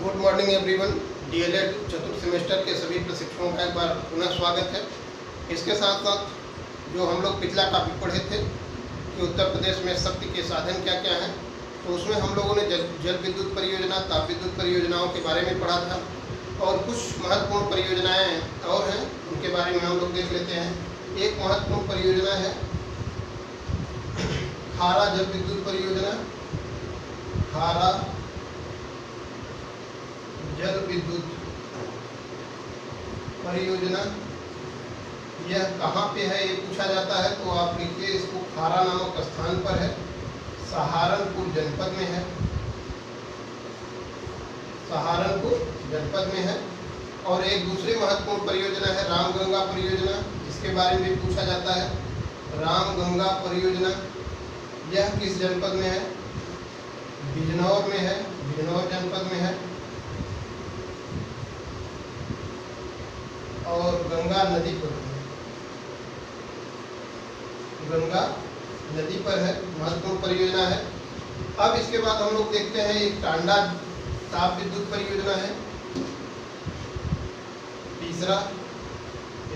Good morning everyone. DElEd चतुर्थ semester के सभी प्रशिक्षकों का एक बार पुनः स्वागत है। इसके साथ साथ जो हम लोग पिछला टॉपिक पढ़े थे कि उत्तर प्रदेश में शक्ति के साधन क्या क्या हैं, तो उसमें हम लोगों ने जल विद्युत परियोजना, ताप विद्युत परियोजनाओं के बारे में पढ़ा था और कुछ महत्वपूर्ण परियोजनाएं और हैं, उनके बारे में हम लोग देख लेते हैं। एक महत्वपूर्ण परियोजना है खारा जल विद्युत परियोजना। खारा जल विद्युत परियोजना यह कहाँ पे है, ये पूछा जाता है, तो आप लिखिए इसको। खारा नामक स्थान पर है, सहारनपुर जनपद में है। सहारनपुर जनपद में है। और एक दूसरी महत्वपूर्ण परियोजना है रामगंगा परियोजना, इसके बारे में भी पूछा जाता है। रामगंगा परियोजना यह किस जनपद में है? बिजनौर में है, बिजनौर जनपद में है और गंगा नदी पर है। गंगा नदी पर है, महत्वपूर्ण परियोजना है। अब इसके बाद हम लोग देखते हैं एक टांडा ताप विद्युत परियोजना है, तीसरा।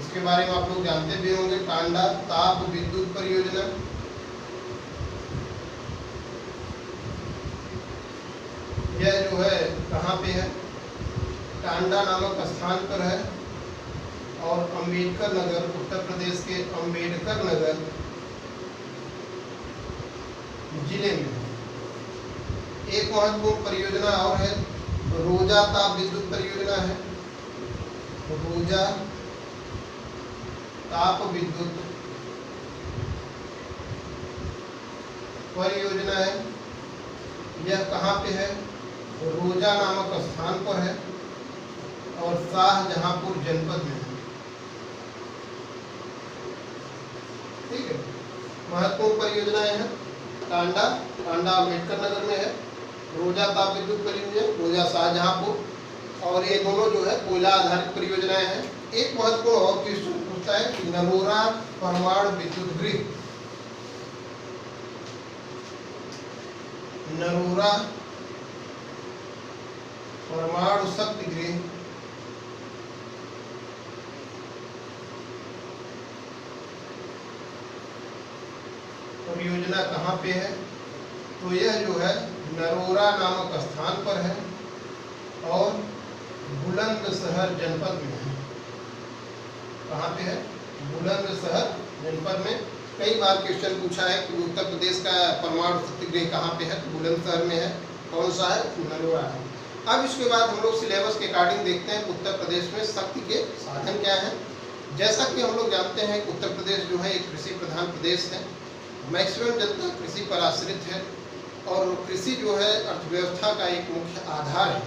इसके बारे में आप लोग जानते भी होंगे, टांडा ताप विद्युत परियोजना। यह जो है कहाँ पे है? टांडा नामक स्थान पर है और अंबेडकर नगर, उत्तर प्रदेश के अंबेडकर नगर जिले में। एक महत्वपूर्ण परियोजना और है रोजा ताप विद्युत परियोजना है। रोजा ताप विद्युत परियोजना है। यह कहाँ पे है? रोजा नामक स्थान पर है और शाहजहांपुर जनपद में है। ठीक है, महत्वपूर्ण परियोजनाएं हैं। टांडा अंबेडकर नगर में है, रोजा ताप विद्युत परियोजना, रोजा शाहजहांपुर। और ये दोनों जो है कोयला आधारित परियोजनाएं हैं। एक महत्वपूर्ण और क्वेश्चन पूछता है कि नरोरा परमाणु विद्युत गृह, नरोरा परमाणु शक्ति गृह परियोजना कहाँ पे है? तो यह जो है नरोरा नामक स्थान पर है और बुलंदशहर जनपद में है। कहाँ पे है? बुलंदशहर जनपद में। कई बार क्वेश्चन पूछा है कि उत्तर प्रदेश का परमाणु शक्ति गृह कहाँ पे है, तो बुलंदशहर में है। कौन सा है? नरोरा है। अब इसके बाद हम लोग सिलेबस के अकॉर्डिंग देखते हैं उत्तर प्रदेश में शक्ति के साधन क्या हैं। जैसा कि हम लोग जानते हैं कि उत्तर प्रदेश जो है एक कृषि प्रधान प्रदेश है। मैक्सिमम जनता कृषि पर आश्रित है और कृषि जो है अर्थव्यवस्था का एक मुख्य आधार है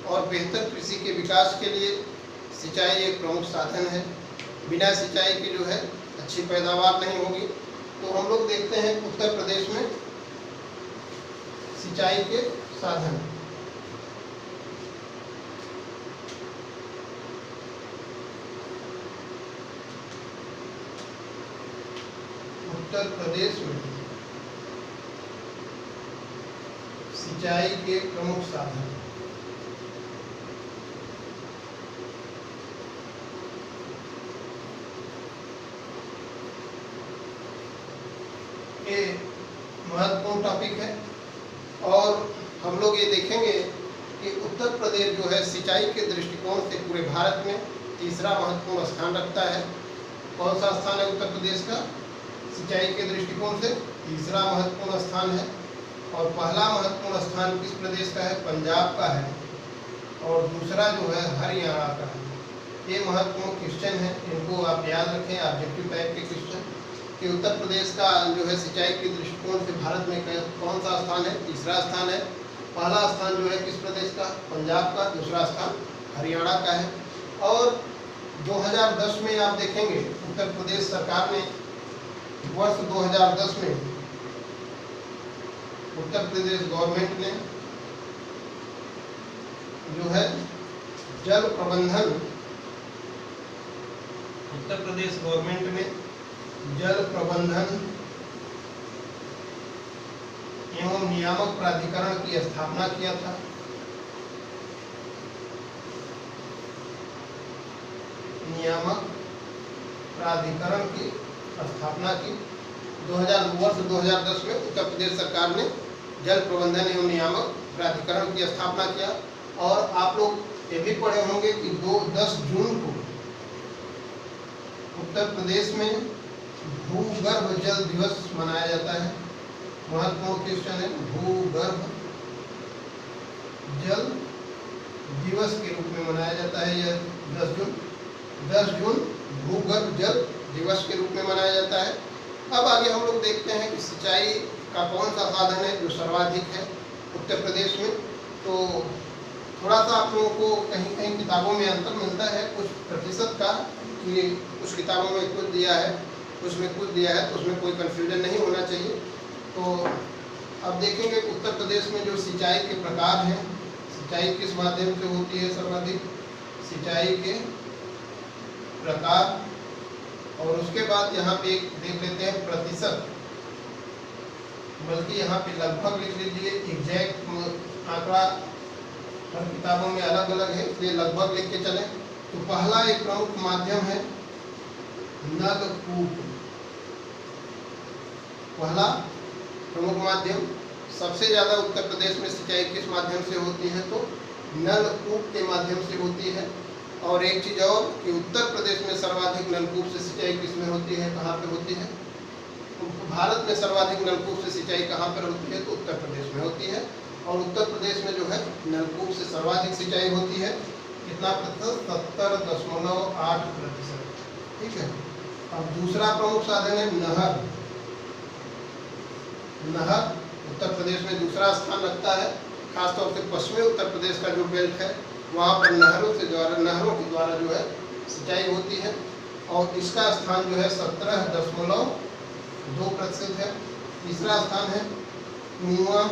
और बेहतर कृषि के विकास के लिए सिंचाई एक प्रमुख साधन है। बिना सिंचाई के जो है अच्छी पैदावार नहीं होगी। तो हम लोग देखते हैं उत्तर प्रदेश में सिंचाई के साधन। उत्तर प्रदेश में सिंचाई के प्रमुख साधन। ये महत्वपूर्ण टॉपिक है और हम लोग ये देखेंगे कि उत्तर प्रदेश जो है सिंचाई के दृष्टिकोण से पूरे भारत में तीसरा महत्वपूर्ण स्थान रखता है। कौन सा स्थान है उत्तर प्रदेश का? सिंचाई के दृष्टिकोण से तीसरा महत्वपूर्ण स्थान है। और पहला महत्वपूर्ण स्थान किस प्रदेश का है? पंजाब का है। और दूसरा जो है हरियाणा का है। ये महत्वपूर्ण क्वेश्चन है, इनको आप याद रखें, ऑब्जेक्टिव टाइप के क्वेश्चन कि उत्तर प्रदेश का जो है सिंचाई के दृष्टिकोण से भारत में कौन सा स्थान है? तीसरा स्थान है। पहला स्थान जो है किस प्रदेश का? पंजाब का। दूसरा स्थान हरियाणा का है। और 2010 में आप देखेंगे उत्तर प्रदेश सरकार ने वर्ष 2010 में उत्तर प्रदेश गवर्नमेंट ने जो है जल प्रबंधन, उत्तर प्रदेश गवर्नमेंट ने जल प्रबंधन एवं नियामक प्राधिकरण की स्थापना किया था। नियामक प्राधिकरण की स्थापना की। 2010 में उत्तर प्रदेश सरकार ने जल प्रबंधन एवं नियामक प्राधिकरण की स्थापना किया। और आप लोग ये भी पढ़े होंगे कि 10 जून को उत्तर प्रदेश में भूगर्भ जल दिवस मनाया जाता है। महत्वपूर्ण क्वेश्चन है, भूगर्भ जल दिवस के रूप में मनाया जाता है यह 10 जून भूगर्भ जल दिवस के रूप में मनाया जाता है। अब आगे हम लोग देखते हैं कि सिंचाई का कौन सा साधन है जो सर्वाधिक है उत्तर प्रदेश में। तो थोड़ा सा आप लोगों को कहीं कहीं किताबों में अंतर मिलता है कुछ प्रतिशत का, कि कुछ किताबों में कुछ दिया है उसमें कुछ दिया है, तो उसमें कोई कन्फ्यूजन नहीं होना चाहिए। तो अब देखेंगे कि उत्तर प्रदेश में जो सिंचाई के प्रकार हैं, सिंचाई किस माध्यम से होती है सर्वाधिक, सिंचाई के प्रकार, और उसके बाद यहाँ पे देख लेते हैं प्रतिशत, बल्कि यहाँ पे लगभग लिख लीजिए, एग्जैक्ट आंकड़ा हर किताबों में अलग अलग है इसलिए लगभग लिख के चलें। तो पहला एक प्रमुख माध्यम है नलकूप। पहला प्रमुख माध्यम, सबसे ज़्यादा उत्तर प्रदेश में सिंचाई किस माध्यम से होती है, तो नलकूप के माध्यम से होती है। और एक चीज़ और कि उत्तर प्रदेश में सर्वाधिक नलकूप से सिंचाई किस में होती है, कहाँ पे होती है, भारत में सर्वाधिक नलकूप से सिंचाई कहाँ पर होती है, तो उत्तर प्रदेश में होती है। और उत्तर प्रदेश में जो है नलकूप से सर्वाधिक सिंचाई होती है। कितना प्रतिशत, 70.8%। ठीक है। अब दूसरा प्रमुख साधन है नहर। नहर उत्तर प्रदेश में दूसरा स्थान रखता है। खासतौर से पश्चिमी उत्तर प्रदेश का जो बेल्ट है वहाँ पर नहरों के द्वारा जो है सिंचाई होती है। और इसका स्थान जो है 17.2% है। तीसरा स्थान है कुआं,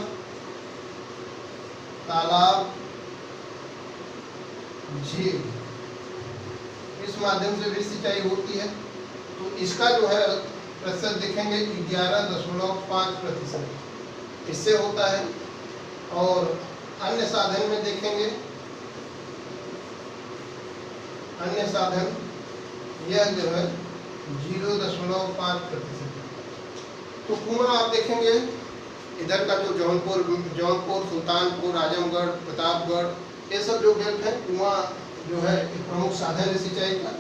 तालाब, झील, इस माध्यम से भी सिंचाई होती है। तो इसका जो है प्रतिशत देखेंगे 11.5% इससे होता है। और अन्य साधन में देखेंगे, अन्य साधन यह जो है 0.5%। तो कुआं आप देखेंगे इधर का जो जौनपुर, सुल्तानपुर, आजमगढ़, प्रतापगढ़, ये सब जो बेल्ट है, कुआं जो है एक प्रमुख साधन है सिंचाई का।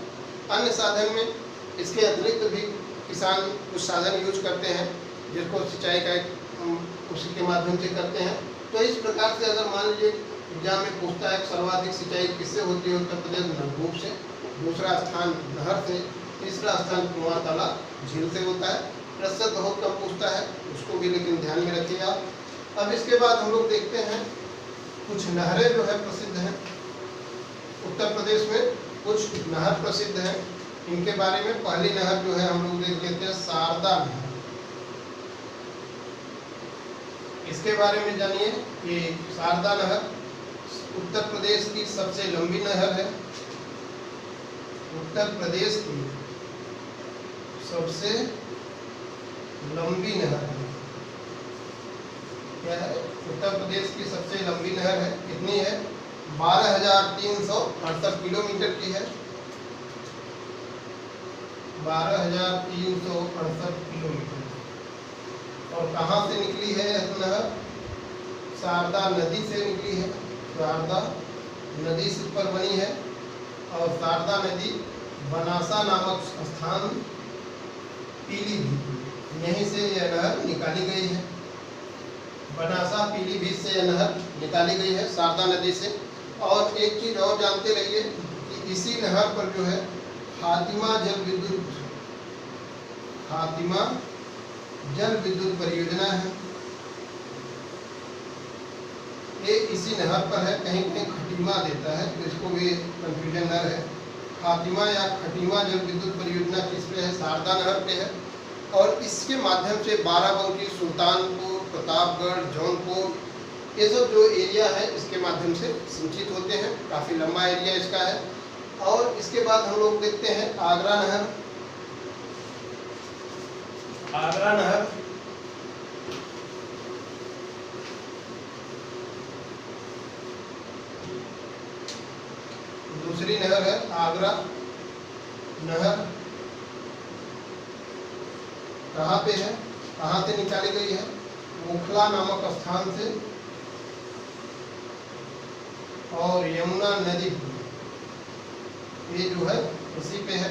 अन्य साधन में इसके अतिरिक्त भी किसान कुछ साधन यूज करते हैं जिसको सिंचाई का उसी के माध्यम से करते हैं। तो इस प्रकार से अगर मान लीजिए एग्जाम में पूछता है सर्वाधिक सिंचाई किससे होती है उत्तर प्रदेश, नलकूप से, दूसरा स्थान नहर से, तीसरा स्थान कुआं, तालाब, झील से होता है। प्रतिशत बहुत कम पूछता है उसको भी, लेकिन ध्यान में रखिएगा। अब इसके बाद हम लोग देखते हैं कुछ नहरें जो है प्रसिद्ध हैं उत्तर प्रदेश में, कुछ नहर प्रसिद्ध हैं, इनके बारे में। पहली नहर जो है हम लोग देख लेते हैं शारदा नहर। इसके बारे में जानिए कि शारदा नहर उत्तर प्रदेश की सबसे लंबी नहर है। उत्तर प्रदेश की सबसे लंबी नहर है। क्या है? उत्तर प्रदेश की सबसे लंबी नहर है। कितनी है? 12,368 किलोमीटर की है। 12,368 किलोमीटर। और कहाँ से निकली है यह नहर? शारदा नदी से निकली है। शारदा नदी से पर बनी है। और शारदा नदी बनासा नामक स्थान पीलीभीत, यहीं से यह नहर निकाली गई है। बनासा पीलीभीत से यह नहर निकाली गई है शारदा नदी से। और एक चीज़ और जानते रहिए कि इसी नहर पर जो है हातिमा जल विद्युत परियोजना है। ये इसी नहर पर है। कहीं कहीं खटीमा देता है तो इसको भी कंफ्यूजन न रहे। हातिमा या खटीमा जल विद्युत परियोजना किस पे है? शारदा नहर पे है। और इसके माध्यम से बाराबंकी, सुल्तानपुर, प्रतापगढ़, जौनपुर, ये सब जो एरिया है इसके माध्यम से सिंचित होते हैं। काफ़ी लंबा एरिया इसका है। और इसके बाद हम लोग देखते हैं आगरा नहर। आगरा नहर दूसरी नहर है आगरा। नहर कहाँ पे है, कहाँ से निकाली गई है, ओखला नामक स्थान से, और यमुना नदी ये जो है इसी पे है।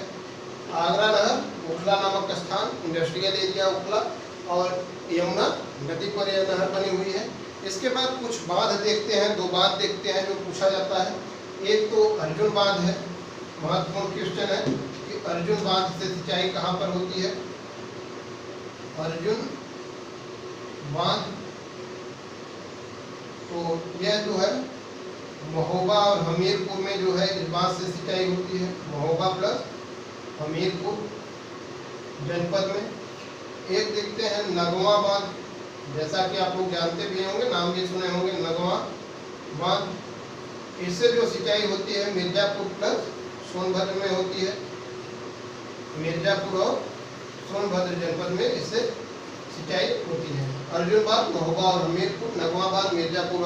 आगरा नहर ओखला नामक स्थान, इंडस्ट्रियल एरिया ओखला, और यमुना नदी पर यह नहर बनी हुई है। इसके बाद कुछ बांध देखते हैं, दो बांध देखते हैं जो पूछा जाता है। एक तो अर्जुन बांध है, महत्वपूर्ण क्वेश्चन है कि अर्जुन बांध से सिंचाई कहाँ पर होती है। अर्जुन बांध तो यह जो है महोबा और हमीरपुर में जो है इस बांध से सिंचाई होती है, महोबा प्लस हमीरपुर जनपद में। एक देखते हैं नगवा बांध, जैसा कि आप लोग जानते भी होंगे, नाम भी सुने होंगे, नगवा बांध। इससे जो सिंचाई होती है मिर्जापुर प्लस सोनभद्र में होती है, मिर्जापुर और सोनभद्र जनपद में इससे सिंचाई होती है। अर्जुन बांध महोबा और हमीरपुर, नगवा बांध मिर्जापुर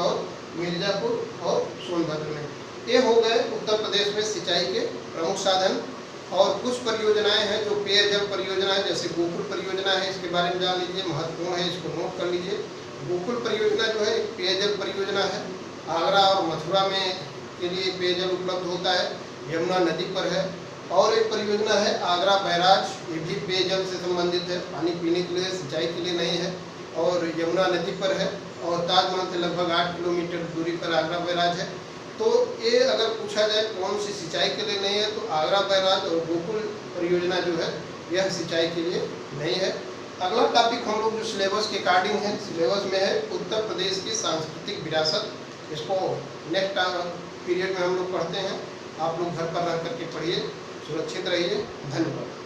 और सोनभद्र में। ये हो गए उत्तर प्रदेश में सिंचाई के प्रमुख साधन। और कुछ परियोजनाएं हैं जो पेयजल परियोजना है, जैसे गोकुल परियोजना है, इसके बारे में जान लीजिए, महत्वपूर्ण है, इसको नोट कर लीजिए। गोकुल परियोजना जो है एक पेयजल परियोजना है, आगरा और मथुरा में के लिए पेयजल उपलब्ध होता है, यमुना नदी पर है। और एक परियोजना है आगरा बैराज, ये भी पेयजल से संबंधित है, पानी पीने के लिए, सिंचाई के लिए नहीं है, और यमुना नदी पर है, और ताजमहल से लगभग 8 किलोमीटर दूरी पर आगरा बैराज है। तो ये अगर पूछा जाए कौन सी सिंचाई के लिए नहीं है, तो आगरा बैराज और गोकुल परियोजना जो है यह सिंचाई के लिए नहीं है। अगला टॉपिक हम लोग जो सिलेबस के अकॉर्डिंग है, सिलेबस में है उत्तर प्रदेश की सांस्कृतिक विरासत। इसको नेक्स्ट पीरियड में हम लोग पढ़ते हैं। आप लोग घर पर रह करके पढ़िए, सुरक्षित रहिए, धन्यवाद।